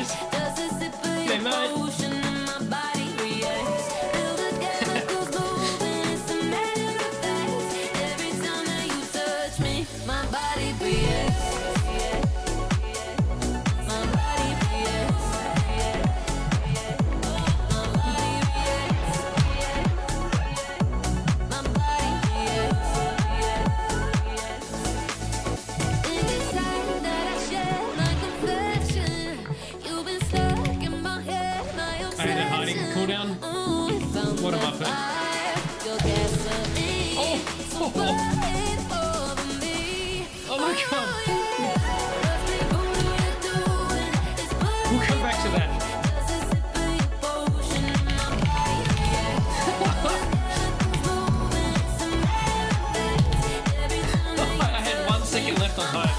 guys. Say mate. What am I putting? Oh my god! We'll come back to that. I had 1 second left on home.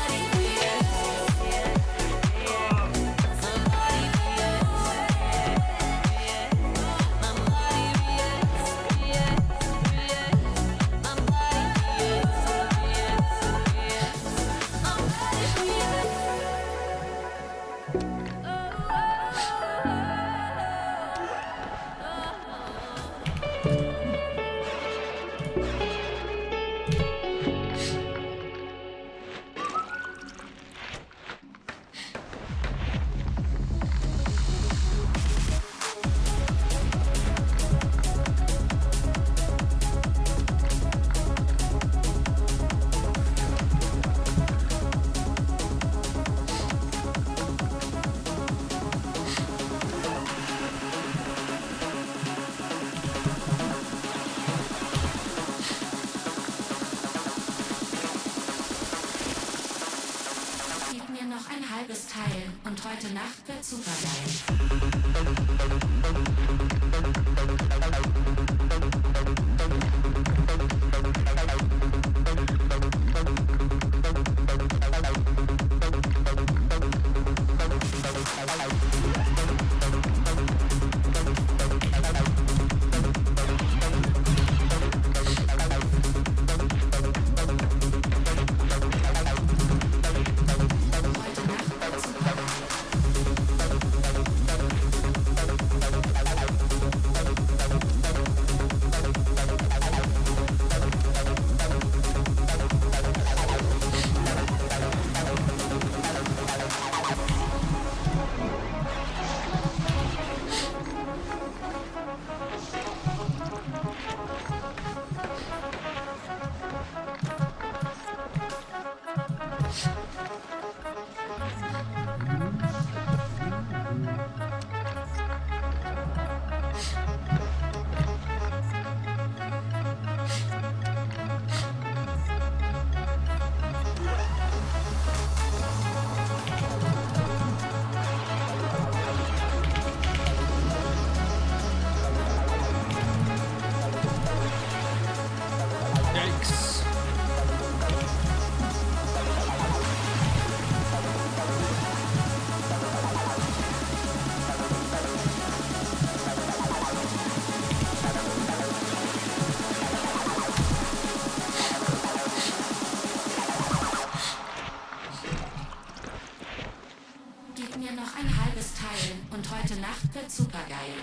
Und heute Nacht wird supergeil. Heute Nacht wird supergeil.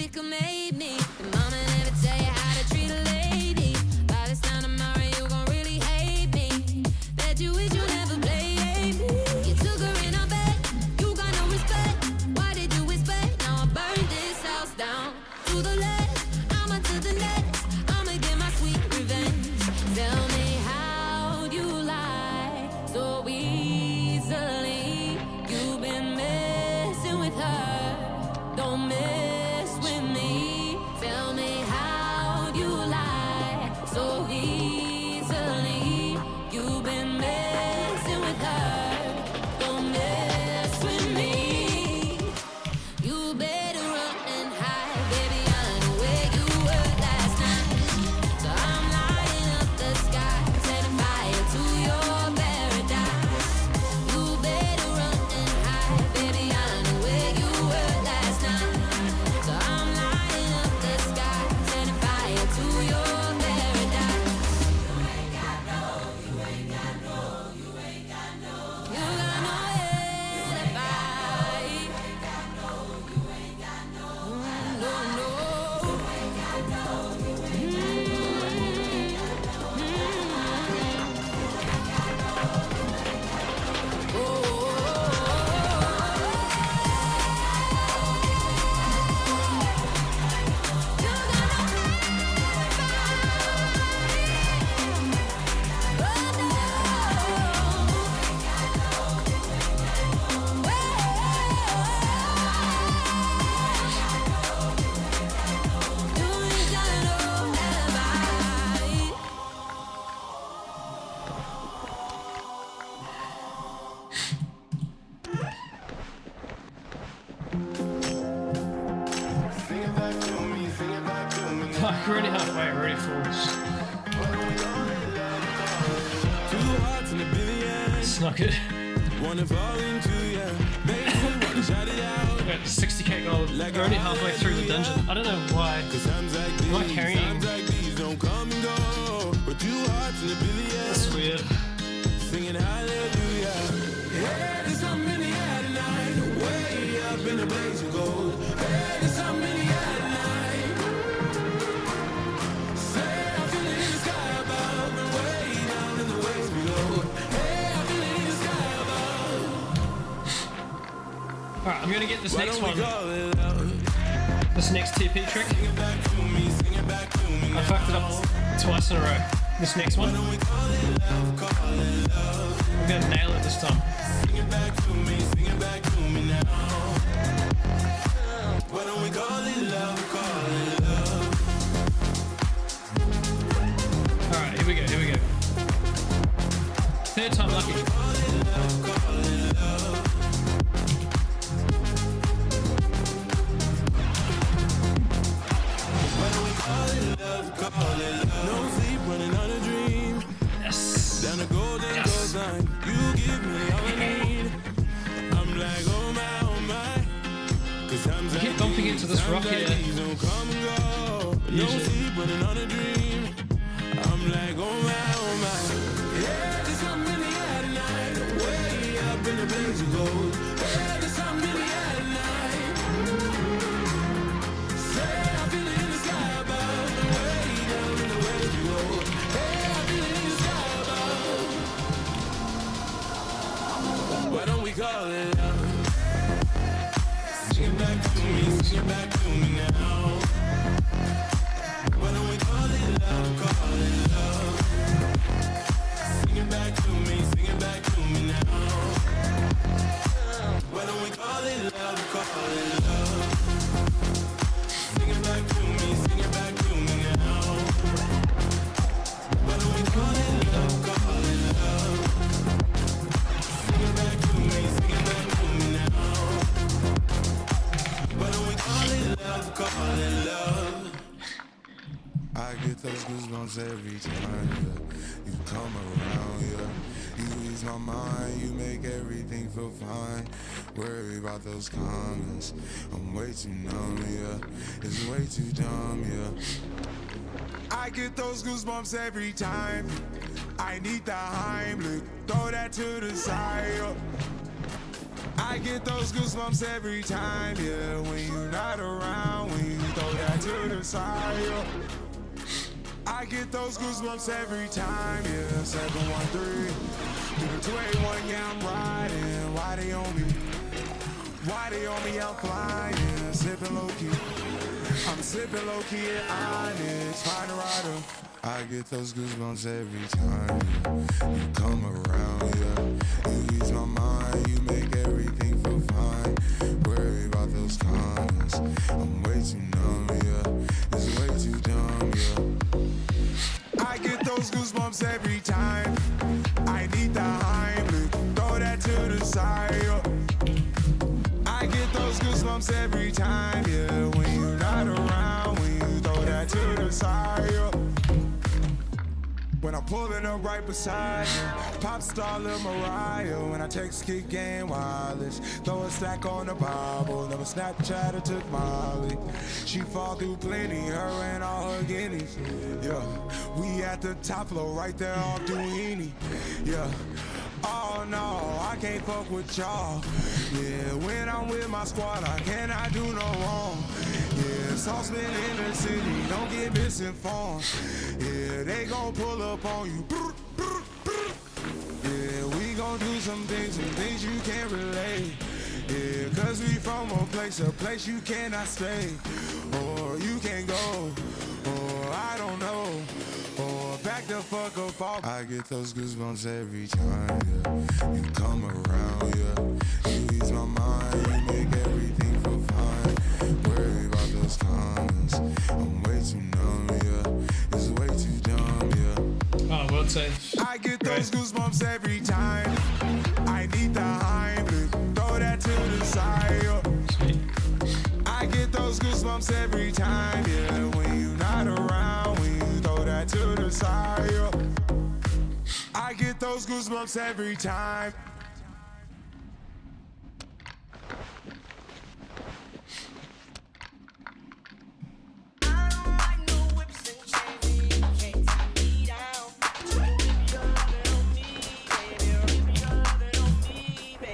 nigga made me. Your mama never tell you how to treat a lady. By this time tomorrow you gon' really hate me. Bet you wish you never played me. You took her in her bed, you got no respect. Why did you expect? Now I burned this house down to the left. I'ma to the next. I'ma get my sweet revenge. Tell me how you lie so easily. You've been messing with her. Don't mess with me. Tell me how you lie so easily. You've been messing with her. Don't mess with me. You better run and hide, baby. I know where you were last night. So I'm lighting up the sky, setting fire to your paradise. You better run and hide, baby. I know where you were last night. So I'm lighting up the sky, setting fire to your paradise. You ain't got no alibi. No, no. Fuck, we're already halfway, we're already full. It's not good. Wanna fall into ya, baby, wanna shout it out. We're at 60k gold. We're already halfway through the dungeon. I don't know why. Times like these, Am I carrying? times like these don't come and go. But two hearts in a billion, That's weird. singing hallelujah. Hey, there's something in the air tonight, way up in the blaze of gold. Hey, there's something in the air tonight. Say I feel it in the sky above and way down in the waves below. Hey, I feel it in the sky above. Alright, I'm gonna get this Why next don't we one. call it love? This next TP trick. Sing it back to me, sing it back to me I now. fucked it up twice in a row. This next one, Why don't we call it love, call it love? I'm gonna nail it this time. Sing it back to me, sing it back to me now. Why don't we call it love, call it love? Alright, here we go, here we go. Third time lucky. Call it love, call it love. Why don't we call it love, call it love? No sleep, running on a dream. Yes. Down the golden goal line, you give me all I need. I'm like, oh my, 'cause times I keep like bumping these, into this rock times like here. these don't come and go. No Usually. sleep, running on a dream. I'm like, oh my, yeah, there's something in the air tonight, way up in the blaze of gold. Yeah, there's something in the air tonight. Say I feel it in the sky above, and way down in the waves below. Hey, I feel it in the sky above. Why don't we call it love? Sing it back to me, sing it back to me now. Why don't we call it love, call it love? Sing it back to me, sing it back to me now. Why don't we call it love, call it love? Sing it back to me, sing it back to me now. Why don't we call it love, call it love? Sing it back to me, sing it back to me now. Why don't we call it love, call it love? I get those goosebumps every time, yeah. You come around, yeah. You ease my mind, you make everything feel fine. Worry about those comments, I'm way too numb, yeah. It's way too dumb, yeah. I get those goosebumps every time. I need the Heimlich, throw that to the side, yeah. I get those goosebumps every time, yeah. When you're not around, when you throw that to the side, yeah. I get those goosebumps every time, yeah. 713 through the 281, yeah, I'm riding. Why they on me? Why they on me? I'm flying, sipping low key. I'm sipping low key at Onyx, find a rider. I get those goosebumps every time, yeah. You come around, yeah. You ease my mind, you make everything feel fine. Worry about those comments, I'm way too numb, yeah. It's way too dumb, yeah. I get those goosebumps every time. I need the Heimlich, throw that to the side, yeah. I get those goosebumps every time, yeah. When you're not around, when you throw that to the side, yeah. When I'm pulling up right beside you, pop star Lil Mariah. When I text kick game wireless, throw a stack on the Bible. Never Snapchat or took Molly. She fall through plenty, her and all her guineas. Yeah, we at the top floor, right there off Duini. Yeah. Oh no, I can't fuck with y'all. Yeah, when I'm with my squad, I cannot do no wrong. Yeah, saucemen in the city, don't get misinformed. Yeah, they gon' pull up on you. Yeah, we gon' do some things you can't relate. Yeah, cause we from a place you cannot stay. Or you can't go, or I don't know. Or back the fuck up off. I get those goosebumps every time, yeah. You come around, yeah. You ease my mind, you make everything feel fine. Worry about those comments, I'm way too numb, yeah. It's way too dumb, yeah. Oh, well said. I get those goosebumps every time. I need the Heimlich, throw that to the side, yeah. I get those goosebumps every time, yeah. When you're not around, when you throw that to the side, yeah. I get those goosebumps every time.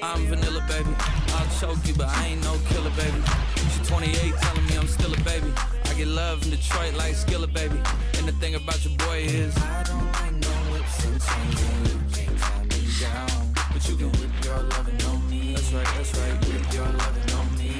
I'm vanilla, baby. I'll choke you, but I ain't no killer, baby. She 28, telling me I'm still a baby. I get love in Detroit like Skillet, baby. And the thing about your boy is I don't like no whips and chains, and you can't tie me down. But you can whip your lovin' on me. That's right, whip your lovin' on me.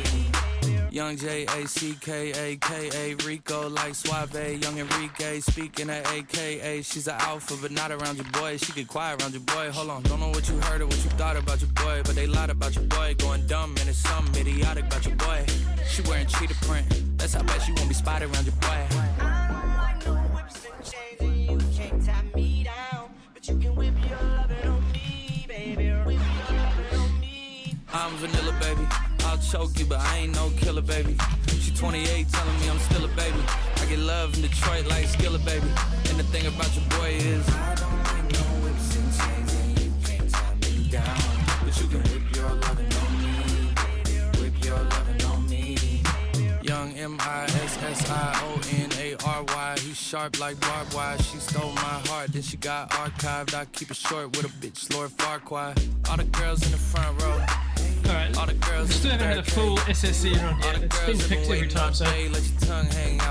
Young J-A-C-K-A-K-A, Rico like Suave, young Enrique, speaking at AKA. She's an alpha, but not around your boy. She get quiet around your boy. Hold on, don't know what you heard or what you thought about your boy, but they lied about your boy. Going dumb, and it's something idiotic about your boy. She wearing cheetah print, that's how bad she won't be spotted around your boy. I don't like no whips and chains, and you can't tie me down. But you can whip your lovin' on me, baby. Whip your lovin' on me. I'm vanilla, baby. I'll choke you, but I ain't no killer, baby. She 28, telling me I'm still a baby. I get love in Detroit like Skillet, baby. And the thing about your boy is I don't like no whips and chains, and you can't tie me down. But you can whip your lovin' on me, whip your lovin' on me. Young M-I-S-S-I-O-N-A-R-Y. He's sharp like barbed wire. She stole my heart, then she got archived. I keep it short with a bitch, Lord Farquhar. All the girls in the front row. Alright, still haven't had a full SSC run yet. It's been picked every time, so let your tongue hang out.